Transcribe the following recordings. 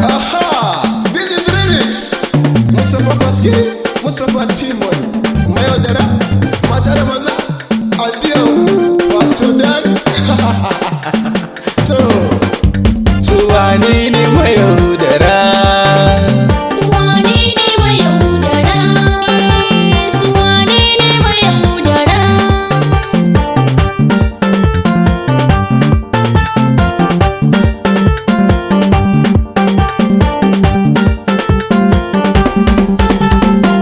Aha! This is remix. Mustapha Baskiri, Mustapha Timon, Mayodara, Matara Maza, Albion, Pasudan. To, Suwani ni Mayodara. Suwane ne mayaudara, suwane ne mayaudara.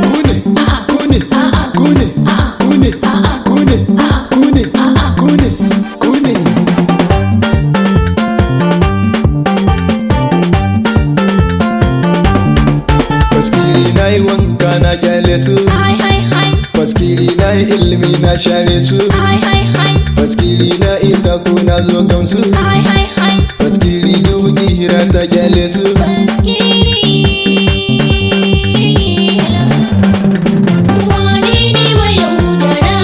Kune, kune, kune, kune, kune, kune, kune, kune. Baskiri na yi wanka na kyale su, Hai hai hai, baskiri na yi ilimi na share su, hai hai hai, baskiri na ita ko na zo gamsu, hai hai hai. baskiri dubu hira ta kyale su. Baskiri. Suwane ne mayaudara.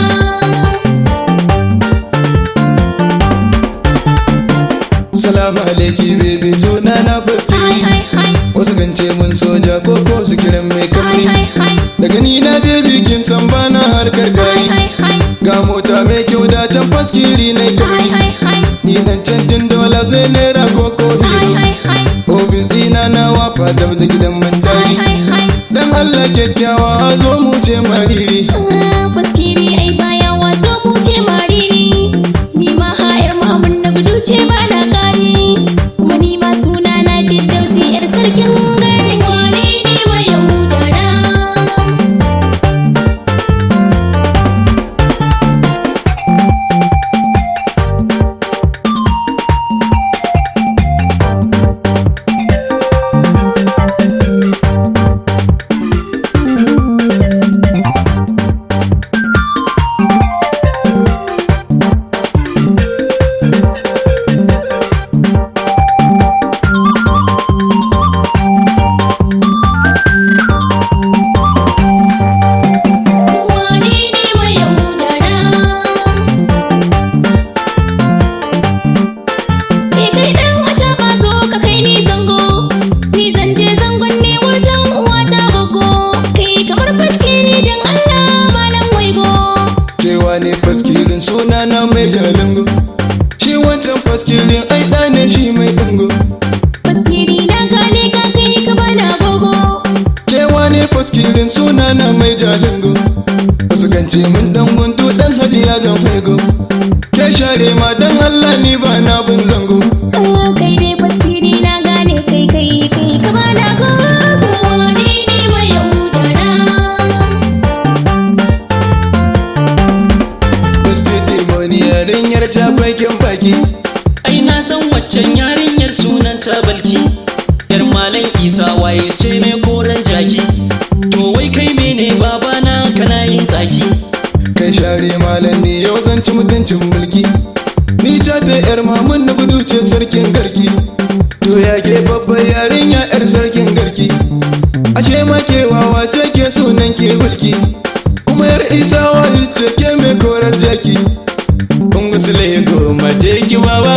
Salamu alaiki baby suna na Hai baskiri. hai hai, Wasu kan ce mun soja ko su kiran mai hai kamri. hai hai, Da gani na baby kin san bana harkar hai gari. hai hai, Ga mota mai kyau da can baskiri na hai kamri. hai hai, Ni dan canjin dola zai naira ko hai hiro. hai hai, Ofis dina na wafa da gidan man hai dari. hai hai. Dan Allah kyakkyawa a zo mu ce mariri. Baskiri ai baya wato mu ce mariri. Ni ma ha'yar mamun na gudu ce ba na kari. Kuma ni ma suna na Firdausi yar sarkin gari. Wane ne mayaudara? Wane ne mayaudara? Kai ɗan wata ba zo ka kai ni zango. Ni zan je zangon ne wurin uwata gogo. Kai kamar faskiri dan Allah malam waigo. Cewa ne faskirin suna na mai jalingo. Shi wancan faskirin ai ɗa ne shi mai dingo. Faskiri na gane ka kai ka bana gogo. Cewa ne faskirin suna na mai jalingo. Wasu kan ce mun dan guntu dan hajiya jan hego. Ke share ma dan Allah ni ba na bin zango. Kai dai faskiri na gane kai ka bana gogo. Wane ne mayaudara? Wasu demoni yarinyar ta bakin baki. Ai na san waccan yarinyar sunan ta balki. Yar malam Isa waye ce mai koren jaki. To wai kai mene babana kana yin tsaki. Kai share malam ni yau zan ci mutuncin mulki. Ni ta yar mamun na gudu ce sarkin garki. To ya ke babbar yarinya yar sarkin garki. Ashe ma ke wawa ce ke sunan ke bulki. Kuma yar isa waye ce ke mai korar jaki. Kun gusule ko mace ki baba